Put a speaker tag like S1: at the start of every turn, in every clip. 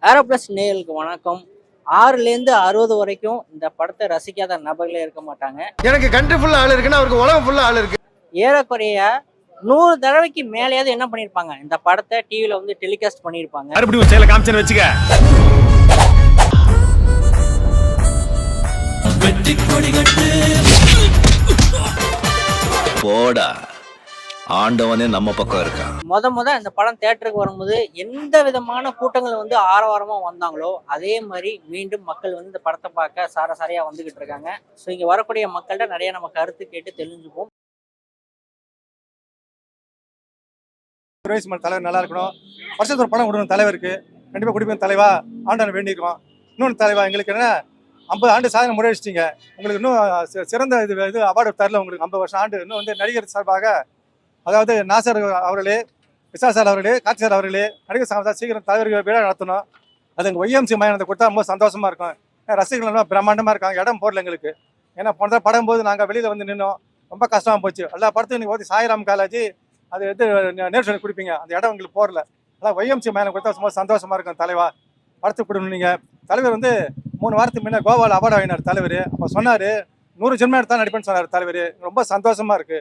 S1: ஏரோப்ளஸ் நேயர்களுக்கு வணக்கம். 6லேருந்து 60 வரைக்கும் இந்த படத்தை ரசிக்காத நபர்களே இருக்க மாட்டாங்க.
S2: எனக்கு கண்ட்ரி ஃபுல்லா ஆள் இருக்குன்னா அவருக்கு உலகம் ஃபுல்லா ஆள் இருக்கு.
S1: ஏறக்குறைய 100 தடவைக்கு மேலேயாவது என்ன பண்ணியிருப்பாங்க, இந்த படத்தை டிவியில் வந்து டெலிகாஸ்ட் பண்ணியிருப்பாங்க.
S2: மறுபடியும் சேல காமிச்சேன்னு வச்சுக்க.
S3: போடா, ஆண்டவனே நம்ம பக்கம் இருக்கான்.
S1: முத இந்த படம் தியேட்டருக்கு வரும்போது எந்த விதமான கூட்டங்கள் வந்து ஆரவாரமா வந்தாங்களோ அதே மாதிரி மீண்டும் மக்கள் வந்து இந்த படத்தை பார்க்க சாரசாரியா வந்துகிட்டு இருக்காங்க. ஸோ இங்க வரக்கூடிய மக்கள்கிட்ட நிறைய நம்ம கருத்து கேட்டு தெரிஞ்சுப்போம்.
S4: தலைவர் நல்லா இருக்கணும். வருஷத்துக்கு ஒரு படம் விடணும் தலைவருக்கு. கண்டிப்பா குடிப்பேன் தலைவா, ஆண்டான வேண்டியிருக்கோம். இன்னொன்று தலைவா, எங்களுக்கு என்ன 50 ஆண்டு சாதனை முறையடிச்சிட்டீங்க. உங்களுக்கு இன்னும் சிறந்த இது அவார்டு தரல. உங்களுக்கு 50 வருஷம் ஆண்டு இன்னும் வந்து நடிகர் சார்பாக, அதாவது நாசர் அவர்களே, விசா சார் அவர்களே, காட்சி சார் அவர்களே, நடிகர் சார் சீக்கிரம் தலைவர்கள் விழா நடத்தணும். அது எங்கள் ஒய்எம்சி மையத்தை கொடுத்தா ரொம்ப சந்தோஷமா இருக்கும். ரசிகர்கள் பிரம்மாண்டமாக இருக்காங்க. இடம் போடல எங்களுக்கு. ஏன்னா போன படம் போது நாங்கள் வெளியில் வந்து நின்னோம். ரொம்ப கஷ்டமாக போச்சு. எல்லா படத்தையும் நீங்கள் ஓதி சாய்ராம் காலேஜ் அது வந்து நேர்ஷன் கொடுப்பீங்க. அந்த இடம் உங்களுக்கு போடல. அதான் ஒய்எம்சி மையம் கொடுத்தா ரொம்ப சந்தோஷமா இருக்கும். தலைவா படத்துக்கு கொடுக்கணும். நீங்கள் தலைவர் வந்து 3 வாரத்துக்கு முன்னே கோவாவில் அவார்டு வாங்கினார் தலைவர். அப்போ சொன்னார் 100 ஜென்மம் எடுத்தால் நடிப்பேன்னு சொன்னார் தலைவர். ரொம்ப சந்தோஷமா இருக்கு.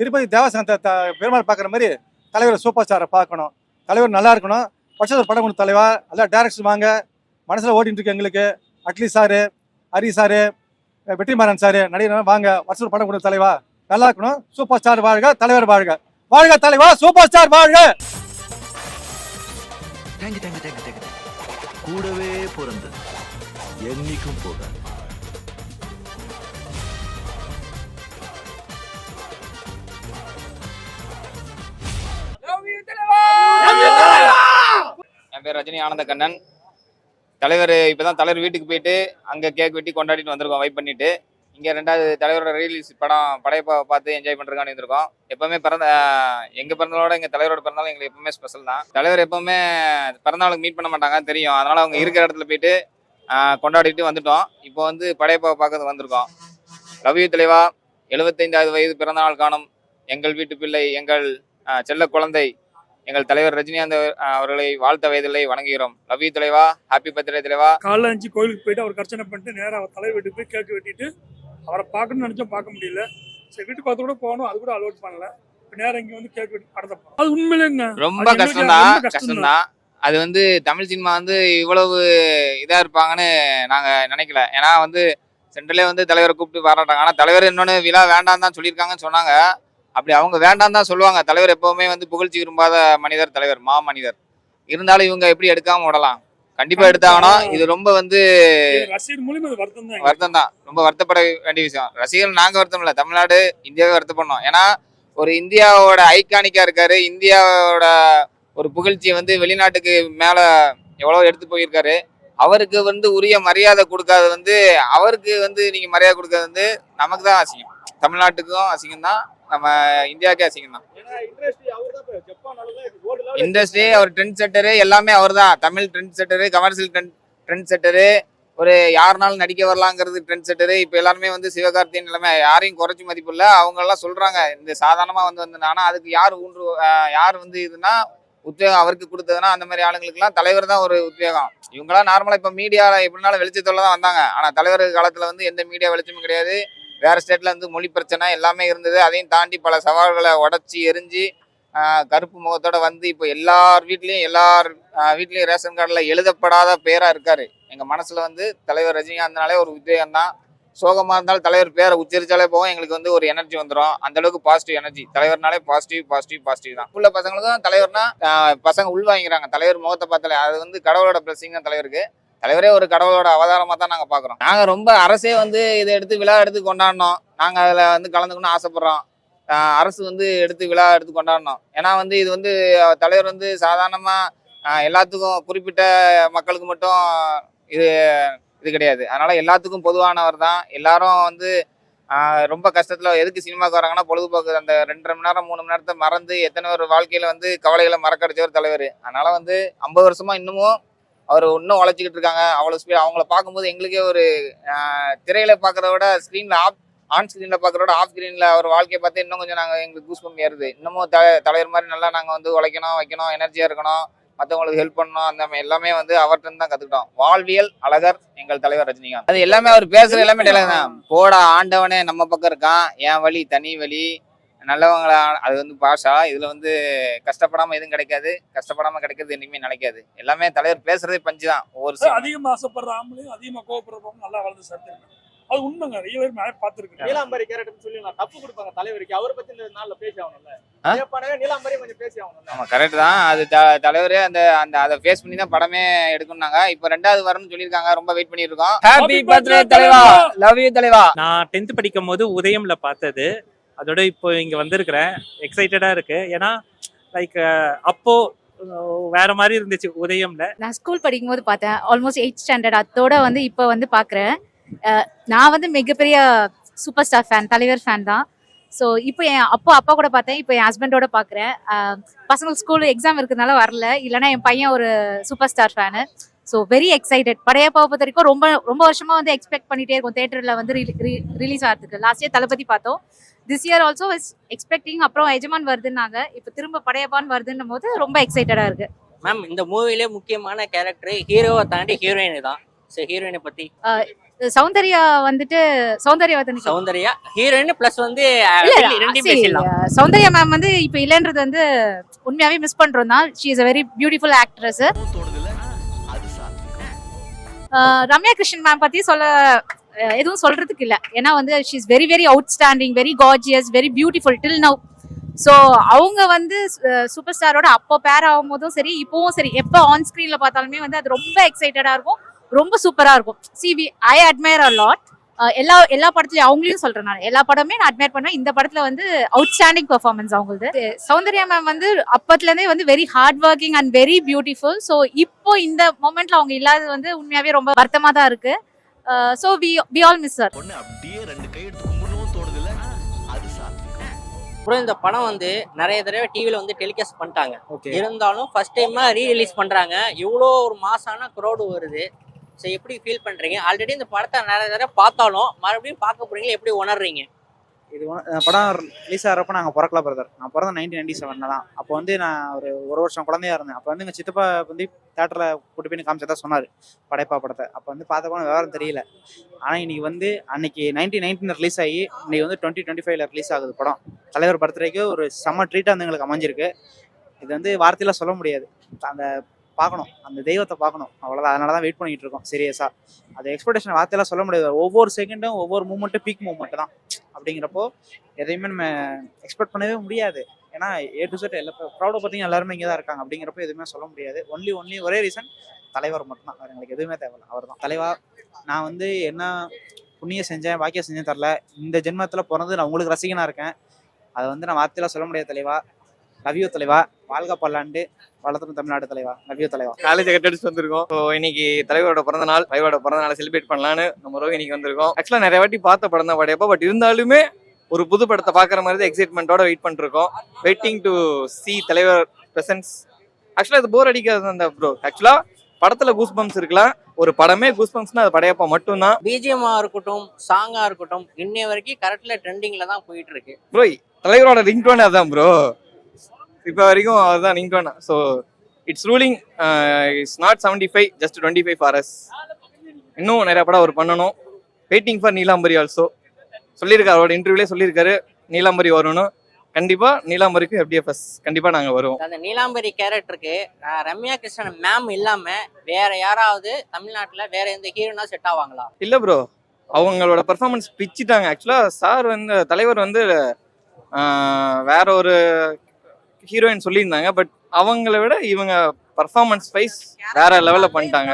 S4: திருப்பதி தேவசாந்த பெருமாள் பார்க்குற மாதிரி தலைவர் சூப்பர் ஸ்டாரை பார்க்கணும். தலைவர் நல்லா இருக்கணும். வருஷத்துக்கு படம் கொடுத்த தலைவா. எல்லாம் டேரக்டர் வாங்க மனசில் ஓடிட்டு இருக்கு எங்களுக்கு. Atlee sir, Hari sir, Vetrimaaran sir, நடிகர் வாங்க. வருஷத்துக்கு படம் கொடுத்த தலைவா நல்லா இருக்கணும். சூப்பர் ஸ்டார் வாழ்க, தலைவர் வாழ்க. வாழ்க தலைவா, சூப்பர் ஸ்டார் வாழ்க.
S3: கூடவே பிறந்தது என்னைக்கும் போக.
S5: என் பேர் ரஜினி ஆனந்த கண்ணன். தலைவர் இப்பதான் தலைவர் வீட்டுக்கு போயிட்டு அங்க கேக் வெட்டி கொண்டாடிட்டு வந்திருக்கோம், வைப் பண்ணிட்டு. இங்க 2வது தலைவரோட ரிலீஸ் படையப்பா பார்த்து என்ஜாய் பண்றதுக்கான இருந்திருக்கோம். எப்பவுமே எங்க பிறந்தநாளோட எங்க தலைவரோட பிறந்தநாள் எங்களுக்கு எப்பவுமே ஸ்பெஷல் தான். தலைவர் எப்பவுமே பிறந்தநாளுக்கு மீட் பண்ண மாட்டாங்க தெரியும். அதனால அவங்க இருக்கிற இடத்துல போயிட்டு கொண்டாடிட்டு வந்துட்டோம். இப்போ வந்து படையப்பா பார்க்கறது வந்திருக்கோம். லவ் யூ தலைவா. 75வது வயது பிறந்தநாள் காணும் எங்கள் வீட்டு பிள்ளை, எங்கள் செல்ல குழந்தை, எங்கள் தலைவர் ரஜினிகாந்த் அவர்களை வாழ்த்த வயதில்லை வணங்குகிறோம். லவ் யூ தலைவா. ஹாப்பி பர்த்டே தலைவா.
S6: காலைல 5 கோயிலுக்கு போயிட்டு அவர் கர்ச்சனை பண்ணிட்டு நேராக அவர் தலைவர் வீட்டுக்கு போய் கேக்கு வெட்டிட்டு அவரை பார்க்கணும்னு நினைச்சோம், பார்க்க முடியல. சரி வீட்டுக்கு பார்த்து கூட போகணும், அது கூட அலோட் பண்ணல. நேரம் இங்க வந்து கேக் வெட்டி படத்தை அது உண்மையிலேங்க
S5: ரொம்ப கஷ்டம்தான். அது வந்து தமிழ் சினிமா வந்து இவ்வளவு இதா இருப்பாங்கன்னு நாங்க நினைக்கல. ஏன்னா வந்து சென்ட்ரலே வந்து தலைவரை கூப்பிட்டு பாராட்டாங்க. ஆனா தலைவர் இன்னொன்னு விழா வேண்டாம் தான் சொல்லியிருக்காங்கன்னு சொன்னாங்க. அப்படி அவங்க வேண்டாம் தான் சொல்லுவாங்க. தலைவர் எப்பவுமே வந்து புகழ்ச்சி விரும்பாத மனிதர் தலைவர், மனிதர். இருந்தாலும் இவங்க எப்படி எடுக்காம விடலாம்? கண்டிப்பா எடுத்தாகணும். இது ரொம்ப வந்து வருத்தம் தான். ரொம்ப வருத்தப்பட வேண்டிய விஷயம். ரசிகர்கள் நாங்க வருத்தம் இல்ல, தமிழ்நாடு இந்தியாவே வருத்தப்படணும். ஏன்னா ஒரு இந்தியாவோட ஐகானிக்கா இருக்காரு. இந்தியாவோட ஒரு புகழ்ச்சியை வந்து வெளிநாட்டுக்கு மேல எவ்வளவு எடுத்து போயிருக்காரு. அவருக்கு வந்து உரிய மரியாதை கொடுக்காது வந்து, அவருக்கு வந்து நீங்க மரியாதை கொடுக்கறது வந்து நமக்கு தான் அசிங்கம். தமிழ்நாட்டுக்கும் அசிங்கம் தான், நம்ம இந்தியாவுக்கே அசிங்கம் தான். இண்டஸ்ட்ரி அவர் ட்ரெண்ட் செட்டரு, எல்லாமே அவர் தான். தமிழ் ட்ரெண்ட் செட்டரு, கமர்ஷியல் ட்ரெண்ட் செட்டரு, ஒரு யாருனாலும் நடிக்க வரலாங்கிறது ட்ரெண்ட் செட்டரு. இப்போ எல்லாருமே வந்து சிவகார்த்தியின் எல்லாமே யாரையும் குறைச்சி மதிப்பு இல்லை. அவங்க எல்லாம் சொல்றாங்க இந்த சாதாரணமா வந்து ஆனா அதுக்கு யார் வந்து இதுன்னா உத்வேகம் அவருக்கு கொடுத்ததுன்னா அந்த மாதிரி ஆளுங்களுக்குலாம் தலைவர் தான் ஒரு உத்வேகம். இவங்கெல்லாம் நார்மலா இப்ப மீடியால எப்படினாலும் வெளிச்சத்தோட தான் வந்தாங்க. ஆனா தலைவர் காலத்துல வந்து எந்த மீடியா வெளிச்சமும் கிடையாது. வேற ஸ்டேட்ல இருந்து மொழி பிரச்சனை எல்லாமே இருந்தது. அதையும் தாண்டி பல சவால்களை உடச்சி எரிஞ்சு கருப்பு முகத்தோட வந்து இப்போ எல்லார் வீட்லயும் ரேஷன் கார்டுல எழுதப்படாத பேரா இருக்காரு. எங்க மனசுல வந்து தலைவர் ரஜினிகாந்த்னாலே ஒரு உத்வேகம் தான். சோகமா இருந்தாலும் தலைவர் பேரை உச்சரிச்சாலே போகும், எங்களுக்கு வந்து ஒரு எனர்ஜி வந்துடும். அந்த அளவுக்கு பாசிட்டிவ் எனர்ஜி. தலைவர்னாலே பாசிட்டிவ் தான். உள்ள பசங்களுக்கும் தலைவர்னா பசங்க உள்வாங்கிறாங்க. தலைவர் முகத்தை பார்த்தாலே அது வந்து கடவுளோட பிளஸிங் தான் தலைவருக்கு. தலைவரே ஒரு கடவுளோட அவதாரமா தான் நாங்க பாக்குறோம். நாங்க ரொம்ப அரசே வந்து இதை எடுத்து விழா எடுத்து கொண்டாடணும். நாங்க அதுல வந்து கலந்துக்கணும்னு ஆசைப்படுறோம். அரசு வந்து விழா எடுத்து கொண்டாடணும். ஏன்னா வந்து இது வந்து தலைவர் வந்து சாதாரணமா எல்லாத்துக்கும் குறிப்பிட்ட மக்களுக்கு மட்டும் இது கிடையாது. அதனால எல்லாத்துக்கும் பொதுவானவர் தான். எல்லாரும் வந்து ரொம்ப கஷ்டத்துல எதுக்கு சினிமாவுக்கு வராங்கன்னா பொழுதுபோக்கு. அந்த 2.5 மணி நேரம் 3 மணி நேரத்தை மறந்து எத்தனை ஒரு வாழ்க்கையில வந்து கவலைகளை மறக்கடிச்சவர் தலைவர். அதனால வந்து 50 வருஷமா இன்னமும் அவர் இன்னும் உழைச்சிக்கிட்டு இருக்காங்க. அவ்வளவு ஸ்பீட். அவங்கள பார்க்கும்போது எங்களுக்கே ஒரு திரையில பாக்குறத விட ஸ்கிரீன்ல ஆன் ஸ்கிரீன்ல பாக்குறோட ஆஃப் ஸ்கிரீன்ல அவர் வாழ்க்கையை பார்த்து இன்னும் கொஞ்சம் எங்களுக்கு கூஸ் பம்ப் ஏறுது. இன்னமும் தலைவர் மாதிரி நல்லா நாங்க வந்து உழைக்கணும், வைக்கணும், எனர்ஜியா இருக்கணும். மற்றவங்களுக்கு ஹெல்ப் பண்ணணும், அந்த எல்லாமே வந்து அவர்கிட்ட தான் கத்துக்கிட்டோம். வாழ்வியல் அழகர் எங்கள் தலைவர் ரஜினிகாந்த். அது எல்லாமே அவர் பேசுற எல்லாமே டைலாக் தான். போடா ஆண்டவனே நம்ம பக்கம் இருக்கான், என் வழி தனி வழி, நல்லவங்களா, அது வந்து பாஷா. இதுல வந்து கஷ்டப்படாம எதுவும் கிடைக்காது, கஷ்டப்படாம கிடைக்கிறது என்னைக்குமே நினைக்காது. எல்லாமே தலைவர் பேசுறதே பஞ்சு தான். ஒவ்வொரு
S6: அதிகமா ஆசைப்படுற ஆம்பளையும் அதிகமா கோவப்படுறவங்க நல்லா வளர்ந்து சேர்த்துருக்காங்க. அது உண்மைங்க, நிறைய பேர் மேலே பார்த்துருக்கேன்.
S7: நீலாம்பரி கேரக்டர்னு சொல்லி நான் தப்பு கொடுப்பாங்க தலைவருக்கு. அவரை பத்தி இந்த நாள்ல பேசி ஆகணும்ல. ஏற்கனவே நீலாம்பரி கொஞ்சம் பேசி ஆகணும்ல.
S5: ஆமா கரெக்ட் தான். அது தலைவரே அந்த அந்த அதை ஃபேஸ் பண்ணி தான் படமே எடுக்கணும்னாங்க. இப்போ 2வது வரணும்னு சொல்லியிருக்காங்க. ரொம்ப வெயிட் பண்ணிட்டு இருக்கோம். ஹாப்பி பர்த்டே தலைவா, லவ் யூ தலைவா.
S8: நான் 10th படிக்கும் போது உதயம்ல பார்த்தது. அதோட இப்போ இங்க வந்திருக்கிறேன். எக்ஸைட்டடா இருக்கு. ஏன்னா லைக் அப்போ வேற மாதிரி இருந்துச்சு உதயம்ல.
S9: நான் ஸ்கூல் படிக்கும் போது பார்த்தேன், ஆல்மோஸ்ட் 8th ஸ்டாண்டர்ட். அதோட வந்து இப்போ வந்து பார்க்குறேன். நான் வந்து மிகப்பெரிய சூப்பர் ஸ்டார் ஃபேன், தலைவர் ஃபேன் தான். ஸோ இப்போ என் அப்பா கூட பார்த்தேன், இப்போ என் ஹஸ்பண்டோட பார்க்குறேன். பசங்களுக்கு ஸ்கூல் எக்ஸாம் இருக்கிறதுனால வரல, இல்லைனா என் பையன் ஒரு super star fan. So very excited. படையப்பாவை பொறுத்த வரைக்கும் ரொம்ப வருஷமா வந்து எக்ஸ்பெக்ட் பண்ணிட்டே இருக்கும் தேட்டரில் வந்து ரிலீஸ் ஆகிறதுக்கு. லாஸ்ட் இயர் தளபதி பார்த்தோம். This year also is expecting. அப்புறம் எஜமான் வருதுன்னாங்க, இப்போ திரும்ப படையப்பான்னு வருதுன்னும் போது ரொம்ப எக்ஸைட்டடாக இருக்கு.
S1: மேம், இந்த மூவிலே முக்கியமான கேரக்டர் ஹீரோவை தாண்டி ஹீரோயின் தான். ஸோ ஹீரோயினை பத்தி
S9: சௌந்தர்யா வந்துட்டு
S1: சௌந்தர்யா ஹீரோயின் பிளஸ் வந்து ரெண்டு பேசலாம்.
S9: சௌந்தர்யா மேம் வந்து இப்போ இல்லைன்றது வந்து உண்மையாவே மிஸ் பண்றோம் தான். She is a very beautiful actress. Ramya Krishnan ma'am பத்தி எதுவும் சொல்றதுக்கு இல்ல. ஏன்னா வந்து she is very very outstanding, very gorgeous, very beautiful till now. So அவங்க வந்து சூப்பர் ஸ்டாரோட அப்போ பேர் ஆகும் போதும் சரி, இப்போவும் சரி, எப்போ ஆன் ஸ்கிரீன்ல பார்த்தாலுமே வந்து அது ரொம்ப எக்ஸைட்டடா இருக்கும், ரொம்ப சூப்பரா இருக்கும். ஐ அட்மையர் அ லாட். எல்லா படத்துலயும் அவங்களையும் சொல்றேன், நான் எல்லா படமே நான் அட்மையர் பண்ணுவேன். இந்த படத்துல வந்து அவுட்ஸ்டாண்டிங் பெர்ஃபார்மன்ஸ் அவங்களுக்கு. சௌந்தர்யா மேம் வந்து அப்பத்துல இருந்தே வந்து very hard working and very beautiful. So இப்போ இந்த மொமெண்ட்ல அவங்க இல்லாதது வந்து உண்மையாவே ரொம்ப வருத்தமா தான் இருக்கு. So we all miss her.
S3: அப்படியே 2 கை எடுத்து கும்பிடணும் தோணுதுல, அது சாத்விகம்.
S1: அப்புறம் இந்த படம் வந்து நிறைய தடவை டிவில வந்து டெலிகாஸ்ட் பண்ணிட்டாங்க. இருந்தாலும் ஃபர்ஸ்ட் டைமா ரீ-ரிலீஸ் பண்றாங்க. இவ்வளோ ஒரு மாசான க்ரௌடு வருது. ஸோ எப்படி ஃபீல் பண்றீங்க? ஆல்ரெடி இந்த படத்தை நிறைய தடவை பார்த்தாலும் மறுபடியும் பார்க்க போறீங்களா, எப்படி உணர்றீங்க?
S10: இது படம் ரிலீஸ் ஆகிறப்ப நாங்கள் பிறக்கல பிரதர். நான் பிறந்த 1997 தான். அப்போ வந்து நான் ஒரு வருஷம் குழந்தையா இருந்தேன். அப்போ வந்து எங்கள் சித்தப்பா வந்து தேட்டரில் கூட்டு போய் காமிச்சதா சொன்னார் படைப்பா படத்தை. அப்போ வந்து பார்த்தப்போ விவரம் தெரியல. ஆனால் இன்னைக்கு வந்து அன்னைக்கு 1919 ரிலீஸ் ஆகி இன்னைக்கு வந்து 2025 ரிலீஸ் ஆகுது படம். தலைவர் பர்த்டேக்கு ஒரு செம்ம ட்ரீட்டாக வந்து எங்களுக்கு அமைஞ்சிருக்கு. இது வந்து வார்த்தையில சொல்ல முடியாது. அந்த பார்க்கணும், அந்த தெய்வத்தை பார்க்கணும், அவ்வளோதான். அதனால தான் வெயிட் பண்ணிட்டு இருக்கோம் சீரியஸாக. அது எக்ஸ்பெக்டேஷன் வார்த்தையெல்லாம் சொல்ல முடியாது. ஒவ்வொரு செகண்டும் ஒவ்வொரு மூமெண்ட்டும் பீக் மூமெண்ட் தான். அப்படிங்கிறப்போ எதையுமே நம்ம எக்ஸ்பெக்ட் பண்ணவே முடியாது. ஏன்னா A to Z எல்லா ப்ரௌடை பார்த்தீங்கன்னா எல்லாருமே இங்கே தான் இருக்காங்க. அப்படிங்கிறப்போ எதுவுமே சொல்ல முடியாது. ஒன்லி ஒரே ரீசன் தலைவர் மட்டும்தான். வேறு எங்களுக்கு எதுவுமே தேவையில்லை, அவர் தான் தலைவா. நான் வந்து என்ன புண்ணியம் செஞ்சேன், பாக்கியம் செஞ்சேன் தெரில. இந்த ஜென்மத்தில் பிறந்து நான் உங்களுக்கு ரசிகனாக இருக்கேன். அதை வந்து நான் வார்த்தையெல்லாம் சொல்ல முடியாது. தலைவா, லவ் யூ தலைவா, வாழ்க பல்லாண்டு, வளர்த்தும் தமிழ்நாடு தலைவா, லவ் யூ தலைவா.
S7: காலேஜ் கட்டடிச்சு வந்திருக்கோம். ஸோ இன்னைக்கு தலைவரோட பிறந்தநாளை செலிப்ரேட் பண்ணலான்னு நம்ம ரோஹினிக்கு வந்திருக்கோம். ஆக்சுவலாக நிறைய வாட்டி பார்த்த படம் தான் படையப்பா. பட் இருந்தாலுமே ஒரு புது படத்தை பார்க்குற மாதிரி தான் எக்ஸைட்மெண்ட்டோட வெயிட் பண்ணிருக்கோம். வெயிட்டிங் டு சி தலைவர் பிரசன்ஸ். ஆக்சுவலாக இது போர் அடிக்காது அந்த ப்ரோ. ஆக்சுவலாக படத்துல கூஸ் பம்ப்ஸ் இருக்கலாம். ஒரு படமே கூஸ் பம்ப்ஸ்னா அது படையப்பா மட்டும்தான்.
S1: பிஜிஎம்மா இருக்கட்டும், சாங்கா இருக்கட்டும், இன்னைய வரைக்கும் கரெக்ட்ல ட்ரெண்டிங்ல தான் போயிட்டு இருக்கு
S7: ப்ரோ. தலைவரோட ரிங்டோன் அதான் ப்ரோ. இப்போ வரைக்கும் அதுதான் ringtone. So it's ruling. It's not 75, just 25 for us. இன்னும் நிறைய படம் அவர் பண்ணணும். Waiting for Neelambari also. சொல்லியிருக்காரு, அவரோட இன்டர்வியூலேயே சொல்லியிருக்காரு நீலாம்பரி வரும்னு. கண்டிப்பா நீலாம்பரிக்கு FDFS கண்டிப்பா நாங்க வருவோம்.
S1: அந்த நீலாம்பரி கேரக்டருக்கு ரம்யா கிருஷ்ணன் மேம் இல்லாம வேற யாராவது தமிழ்நாட்டுல வேற எந்த ஹீரோனா செட் ஆவாங்களா?
S7: இல்ல ப்ரோ, அவங்களோட பெர்ஃபார்மன்ஸ் பிச்சிட்டாங்க. ஆக்சுவலா சார் வந்து தலைவர் வந்து வேற ஒரு ஹீரோயின் சொல்லியிருந்தாங்க. பட் அவங்கள விட இவங்க பர்ஃபார்மன்ஸ் வைஸ் வேற லெவல்ல பண்ணிட்டாங்க.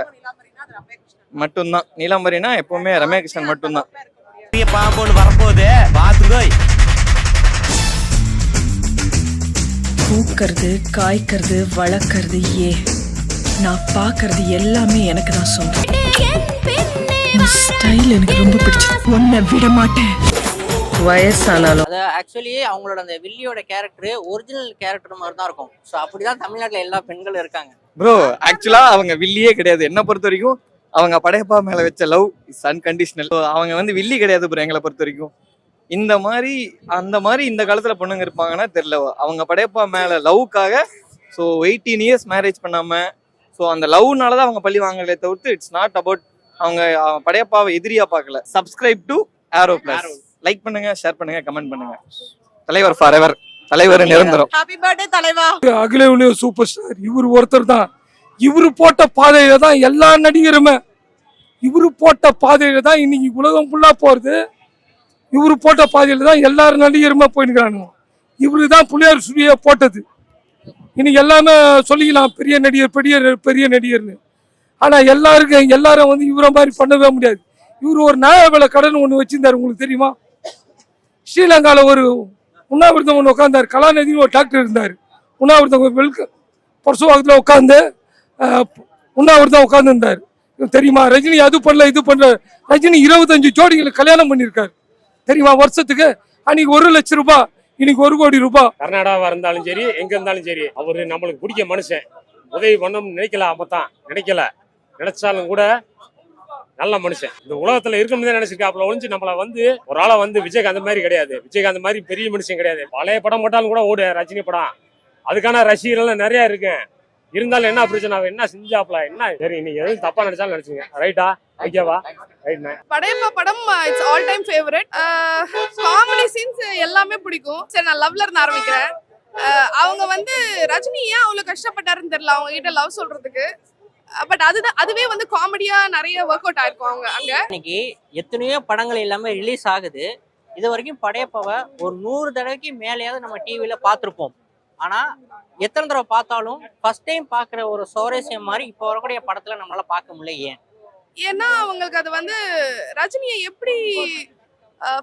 S7: மட்டும்தான் நீலாம்பரினா எப்பவுமே ரம்யா கிருஷ்ணன் மட்டும்தான்.
S2: பாம்போன்னு வரப்போகுது பாத்துக்கோய்.
S11: பூக்கிறது, காய்க்கிறது, வளர்க்கறது, நான் பாக்குறது எல்லாமே எனக்கு தான் சொந்தம். ஸ்டைல் எனக்கு ரொம்ப பிடிச்சது. உன்னை விட மாட்டேன் வயசானாலும்.
S1: அது ஆக்சுவலி அவங்களோட அந்த வில்லியோட கேரக்டர் ஒரிஜினல் கேரக்டர் மாதிரி தான் இருக்கும். ஸோ அப்படிதான் தமிழ்நாட்டுல எல்லா பெண்களும் இருக்காங்க
S7: ப்ரோ. ஆக்சுவலா அவங்க வில்லியே கிடையாது. என்ன பொறுத்த வரைக்கும் அவங்க படையப்பா மேல வச்ச லவ் இஸ் அன்கண்டிஷனல். அவங்க வந்து வில்லி கிடையாது ப்ரோ. எங்களை பொறுத்த வரைக்கும் அந்த மாதிரி இந்த காலத்துல பொண்ணுங்க இருப்பாங்கன்னா தெரியல. அவங்க படையப்பா மேல லவ்க்காக ஸோ 18 இயர்ஸ் மேரேஜ் பண்ணாம ஸோ அந்த லவ்னால தான் அவங்க பழி வாங்கலே தவிர்த்து இட்ஸ் நாட் அபவுட் அவங்க படையப்பாவை எதிரியா பார்க்கல. Subscribe to Arrow Plus. Like பண்ணுங்க, ஷேர் பண்ணுங்க, கமெண்ட் பண்ணுங்க. தலைவர் ஃபார் எவர், தலைவர் நிரந்தரம்.
S9: ஹாப்பி பர்த்டே தலைவா.
S6: அகில உலக சூப்பர் ஸ்டார் இவர் ஒருத்தர் தான். இவரு போட்ட பாதையில தான் எல்லா நடிகருமே, இவரு போட்ட பாதையில தான் இன்னைக்கு உலகம் ஃபுல்லா போறது. இவரு போட்ட பாதையில தான் எல்லாரும் நடிகருமே போயிருக்காங்க. இவரு தான் புலியார் சுழிய போட்டது. இன்னைக்கு எல்லாமே சொல்லிக்கலாம் பெரிய நடிகர் பெரிய பெரிய நடிகர்னு. ஆனா எல்லாரும் வந்து இவரை மாதிரி பண்ணவே முடியாது. இவரு ஒரு நியாயவிலை கடன் ஒண்ணு வச்சிருந்தாரு, உங்களுக்கு தெரியுமா? ஸ்ரீலங்கால ஒரு உண்ணாவிரதம் ஒன்று உட்காந்தாரு. கலாநிதினு ஒரு டாக்டர் இருந்தார். உண்ணாவிரதம் பரசுவாகத்தில் உட்காந்து உண்ணாவிரதம் உட்காந்து இருந்தார். தெரியுமா? ரஜினி அது பண்ணல இது பண்ணல. ரஜினி 25 ஜோடிகளை கல்யாணம் பண்ணியிருக்காரு தெரியுமா வருஷத்துக்கு. அன்னைக்கு 1 லட்சம் ரூபாய், இன்னைக்கு 1 கோடி ரூபாய்.
S12: கர்நாடகாவா இருந்தாலும் சரி, எங்க இருந்தாலும் சரி, அவரு நம்மளுக்கு பிடிக்க மனுஷன். உதவி பண்ணணும்னு நினைக்கல, அப்பதான் நினைக்கல. நினைச்சாலும் கூட நல்ல மனுஷன். இந்த உலகத்துல இருக்கணும்னு தான் நினைச்சிருக்காப்புல ஒழிஞ்சு நம்மள வந்து ஒரு ஆளை வந்து விஜயகாந்த் மாதிரி கிடையாது. விஜயகாந்த் மாதிரி பெரிய மனுஷன் கிடையாது. பழைய படம் போட்டாலும் கூட ஓடு ரஜினி படம். அதுக்கான ரசிகர்கள் நிறைய இருக்கு. இருந்தாலும் என்ன பிரச்சனை, என்ன செஞ்சாப்ல என்ன சரி, நீ எதுவும் தப்பா நினைச்சாலும் நினைச்சுங்க. ரைட்டா? ஓகேவா? ரைட்ண்ணா.
S9: படையப்பா படம் it's all time favourite. Comedy scenes எல்லாமே பிடிக்கும். சரி, நான் லவ்ல இருந்து ஆரம்பிக்கிறேன். அவங்க வந்து ரஜினி ஏன் அவ்வளவு கஷ்டப்பட்டாருன்னு தெரியல அவங்க கிட்ட லவ் சொல்றதுக்கு. பட் அதுவே வந்து காமெடியா நிறைய ஒர்க் அவுட் ஆயிருக்கும் அவங்க அங்க.
S1: இன்னைக்கு எத்தனையோ படங்கள் எல்லாமே ரிலீஸ் ஆகுது. இது வரைக்கும் படையப்பாவை ஒரு 100 தடவைக்கு மேலேயாவது நம்ம டிவியில பார்த்துருப்போம். ஆனா எத்தனை தடவை பார்த்தாலும் ஃபர்ஸ்ட் டைம் பார்க்குற ஒரு சுவாரஸ்யம் மாதிரி இப்போ வரக்கூடிய படத்துல நம்மளால பார்க்க முடியல. ஏன்?
S9: ஏன்னா அவங்களுக்கு அது வந்து ரஜினியை எப்படி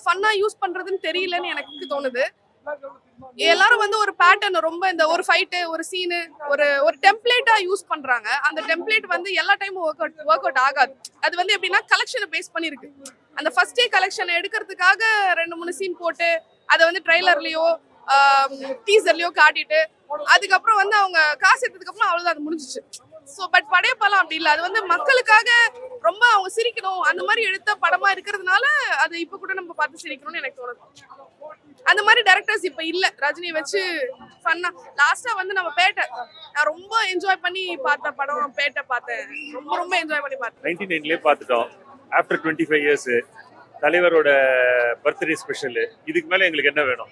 S9: ஃபன்னா யூஸ் பண்றதுன்னு தெரியலன்னு எனக்கு தோணுது. எல்லாரும் வந்து ஒரு பேட்டர்ன் ரொம்ப இந்த ஒரு ஃபைட்டு ஒரு சீனு ஒரு டெம்ப்ளேட்டா யூஸ் பண்றாங்க. அந்த டெம்ப்ளேட் வந்து எல்லா டைமும் ஒர்க் அவுட் ஆகாது. அது வந்து எப்படின்னா கலெக்ஷனை பேஸ் பண்ணிருக்கு. அந்த ஃபர்ஸ்ட் டே கலெக்ஷனை எடுக்கிறதுக்காக 2-3 சீன் போட்டு அதை வந்து ட்ரைலர்லயோ டீசர்லயோ காட்டிட்டு அதுக்கப்புறம் வந்து அவங்க காசு எடுத்ததுக்கு அப்புறம் அவ்வளவுதான், அது முடிஞ்சிச்சு. ஸோ பட் படையப்பாலாம் அப்படி இல்லை. அது வந்து மக்களுக்காக ரொம்ப அவங்க சிரிக்கணும் அந்த மாதிரி எடுத்த படமா இருக்கிறதுனால அது இப்ப கூட நம்ம பார்த்து சிரிக்கணும்னு எனக்கு தோணுது. அந்த மாதிரி டைரக்டர்ஸ் இப்ப இல்ல. ரஜினி வச்சு ஃபன்னா லாஸ்டா வந்து நம்ம பேட்டை, நான் ரொம்ப என்ஜாய் பண்ணி பார்த்த படம் பேட்டை பார்த்தேன். ரொம்ப என்ஜாய் பண்ணி பார்த்தேன்.
S12: 99லே பார்த்துட்டோம். ஆஃப்டர் 25 இயர்ஸ் தலைவரோட பர்த்டே ஸ்பெஷல். இதுக்கு மேல எங்களுக்கு என்ன வேணும்?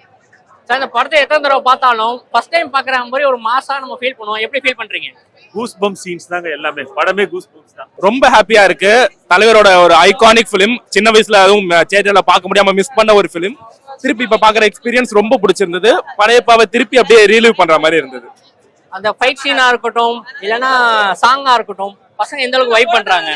S1: சார், இந்த படத்தை எத்தனை தடவை பார்த்தாலும் ஃபர்ஸ்ட் டைம் பார்க்குற மாதிரி ஒரு மாசா நம்ம ஃபீல் பண்ணுவோம். எப்படி ஃபீல் பண்றீங்க?
S12: கூஸ் பம்ப் சீன்ஸ் தாங்க எல்லாமே. படமே கூஸ் பம்ப்ஸ் தான்.
S13: ரொம்ப ஹாப்பியா இருக்கு. தலைவரோட ஒரு ஐகானிக் பிலிம். சின்ன வயசுல அதுவும் தியேட்டர்ல பார்க்க முடியாம மிஸ் பண்ண ஒரு பிலிம். திருப்பி இப்ப பாக்குற எக்ஸ்பீரியன்ஸ் ரொம்ப பிடிச்சிருந்தது. படையப்பாவை திருப்பி அப்படியே ரீலீவ் பண்ற மாதிரி இருந்தது.
S1: அந்த ஃபைட் சீனா இருக்கட்டும் இல்லைன்னா சாங்கா இருக்கட்டும், பசங்க எந்த அளவுக்கு வைப் பண்றாங்க?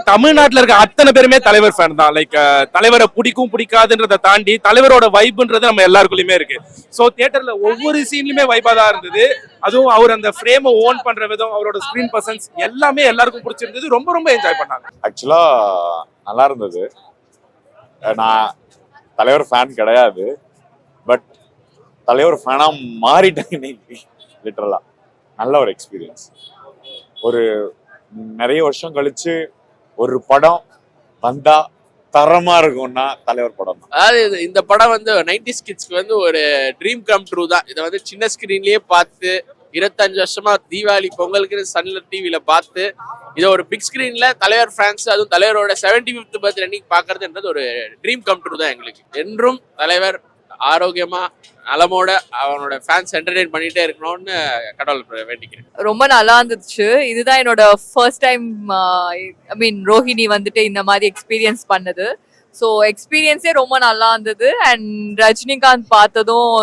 S13: தமிழ்நாட்டுல இருக்க அத்தனை பேருமே தலைவர் ஃபேன் தான். லைக் தலைவரை பிடிக்கும் பிடிக்காதுன்றதை தாண்டி தலைவரோட வைப்ன்றது நம்ம எல்லாருக்குள்ளயுமே இருக்கு. ஸோ தியேட்டர்ல ஒவ்வொரு சீன்லயுமே வைப்பா தான் இருந்தது. அதுவும் அவர் அந்த ஃப்ரேமை ஓன் பண்ற விதம், அவரோட ஸ்கிரீன் பர்சன்ஸ் எல்லாமே எல்லாருக்கும் பிடிச்சிருந்தது. ரொம்ப என்ஜாய் பண்ணாங்க.
S14: ஆக்சுவலா நல்லா இருந்தது. நான் தலைவர் ஃபேன் கிடையாது, பட் தலைவர் ஃபேனா மாறிட்டேன் இன்னைக்கு. லிட்டரலா நல்ல ஒரு எக்ஸ்பீரியன்ஸ். ஒரு நிறைய வருஷம் கழிச்சு ஒரு படம் வந்தா தரமா இருக்கும்னா தலைவர் படம் தான்.
S15: அதாவது இந்த படம் வந்து 90s கிட்ஸ்க்கு வந்து ஒரு ட்ரீம் கம் ட்ரூ தான். இதை வந்து சின்ன ஸ்கிரீன்லயே பார்த்து 25 வருஷமா தீபாவளி பொங்கலுக்கு சன்ல டிவில பார்த்து இதை ஒரு பிக் ஸ்கிரீன்ல தலைவர் ஃபேன்ஸ், அதுவும் தலைவரோட 75th பர்த்டே அன்னைக்கு பாக்குறதுன்றது ஒரு ட்ரீம் கம் ட்ரூ தான் எங்களுக்கு. என்றும் தலைவர் ஆரோக்கியமா நலமோட அவனோட ஃபேன்ஸ் என்டர்டெயின் பண்ணிட்டே இருக்கணும்னு கடவுள் வேண்டிக்கிறேன்.
S9: ரொம்ப நல்லா இருந்துச்சு. இதுதான் என்னோட ஃபர்ஸ்ட் டைம் ஐ மீன் ரோஹிணி வந்துட்டு இந்த மாதிரி எக்ஸ்பீரியன்ஸ் பண்ணது. ஸோ எக்ஸ்பீரியன்ஸே ரொம்ப நல்லா இருந்தது. அண்ட் ரஜினிகாந்த் பார்த்ததும்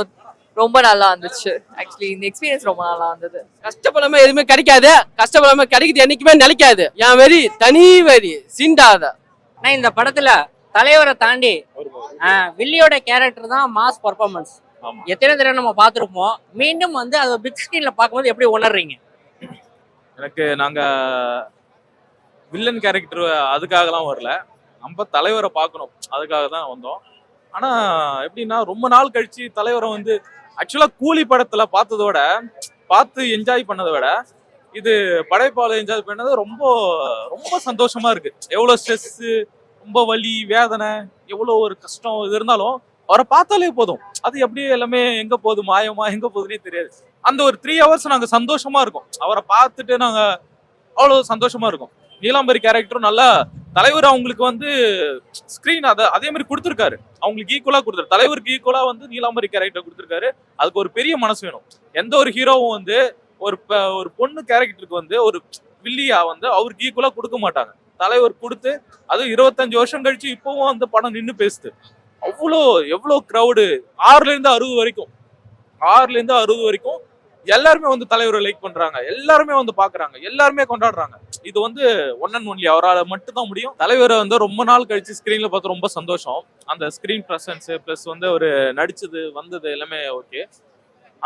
S9: ரொம்ப நல்லா இருந்துச்சு. ஆக்சுவலி இந்த எக்ஸ்பீரியன்ஸ் ரொம்ப நல்லா இருந்தது.
S15: கஷ்டப்படாம எதுவுமே கிடைக்காது, கஷ்டப்படாம கிடைக்குது என்னைக்குமே நினைக்காது. என் வெறி தனி வெறி சீண்டாத.
S1: நான் இந்த படத்துல தலைவரை தாண்டி வில்லியோட கேரக்டர் தான் மாஸ் பர்ஃபார்மன்ஸ். எத்தனை தடவை நம்ம பார்த்துருப்போம். மீண்டும் வந்து அதை பிக் ஸ்கிரீன்ல பார்க்கும்போது எப்படி உணர்றீங்க?
S13: எனக்கு நாங்க வில்லன் கேரக்டர் அதுக்காகலாம் வரல, நம்ம தலைவரை பார்க்கணும் அதுக்காக தான் வந்தோம். ஆனா எப்படின்னா ரொம்ப நாள் கழிச்சு தலைவரை வந்து ஆக்சுவலா கூலி படத்துல பார்த்ததோட பார்த்து என்ஜாய் பண்ணதை விட இது படைப்பாளர் என்ஜாய் பண்ணது ரொம்ப சந்தோஷமா இருக்கு. எவ்வளவு ஸ்ட்ரெஸ், ரொம்ப வலி, வேதனை, எவ்வளவு ஒரு கஷ்டம் இது இருந்தாலும் அவரை பார்த்தாலே போதும். அது எப்படி எல்லாமே எங்க போகுது, மாயமா எங்க போகுதுன்னே தெரியாது. அந்த ஒரு 3 ஹவர்ஸ் நாங்க சந்தோஷமா இருக்கோம். அவரை பார்த்துட்டு நாங்க அவ்வளவு சந்தோஷமா இருக்கும். நீலாம்பரி கேரக்டரும் நல்லா தலைவர் அவங்களுக்கு வந்து ஸ்கிரீன் அதே மாதிரி கொடுத்துருக்காரு. அவங்களுக்கு ஈக்குவலா கொடுத்துரு, தலைவருக்கு ஈக்குவலா வந்து நீலாம்பரி கேரக்டர் கொடுத்துருக்காரு. அதுக்கு ஒரு பெரிய மனசு வேணும். எந்த ஒரு ஹீரோவும் வந்து ஒரு பொண்ணு கேரக்டருக்கு வந்து ஒரு வில்லியா வந்து அவருக்கு ஈக்குவலா கொடுக்க மாட்டாங்க. தலைவர் கொடுத்து அது 25 வருஷம் கழிச்சு இப்பவும் அந்த படம் நின்று பேசுது. எவ்வளோ கிரௌடு 6ல இருந்து 60 வரைக்கும் எல்லாருமே வந்து தலைவரை லைக் பண்றாங்க, எல்லாருமே வந்து பாக்குறாங்க, எல்லாருமே கொண்டாடுறாங்க. இது வந்து ஒன் அண்ட் ஒன்லி அவரால் மட்டும்தான் முடியும். தலைவரை வந்து ரொம்ப நாள் கழிச்சு ஸ்கிரீன்ல பார்த்து ரொம்ப சந்தோஷம். அந்த ஸ்கிரீன் பிரசன்ஸ் பிளஸ் வந்து ஒரு நடிச்சது வந்தது எல்லாமே ஓகே.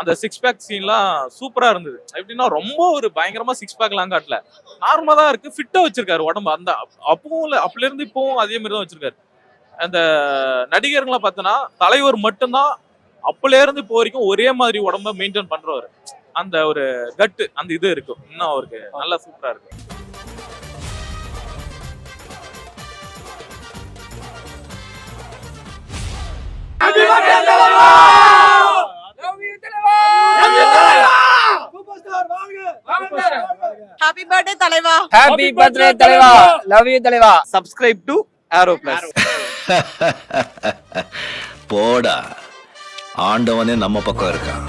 S13: அந்த 6 பேக் சீன்லாம் சூப்பரா இருந்தது. எப்படின்னா ரொம்ப ஒரு பயங்கரமா 6 பேக்லாம் காட்டல, நார்மலா தான் இருக்கு. ஃபிட்டா வச்சிருக்காரு உடம்பு. அந்த அப்பவும் அப்பல இருந்து இப்பவும் அதே மாதிரி தான் வச்சிருக்காரு. அந்த நடிகர்கள்லாம் பார்த்தோன்னா தலைவர் மட்டும்தான் அப்பல இருந்து இப்போ வரைக்கும் ஒரே மாதிரி உடம்ப மெயின்டைன் பண்றவர். அந்த ஒரு கட்டு அந்த இது இருக்கும் இன்னும் அவருக்கு நல்லா சூப்பரா இருக்கு.
S11: ஹாப்பி பர்த்டே தலைவா.
S5: ஹாப்பி பர்த்டே தலைவா. லவ் யூ தலைவா.
S7: Subscribe to Aero Plus.
S3: போடா, ஆண்டவனே நம்ம பக்கம் இருக்கான்.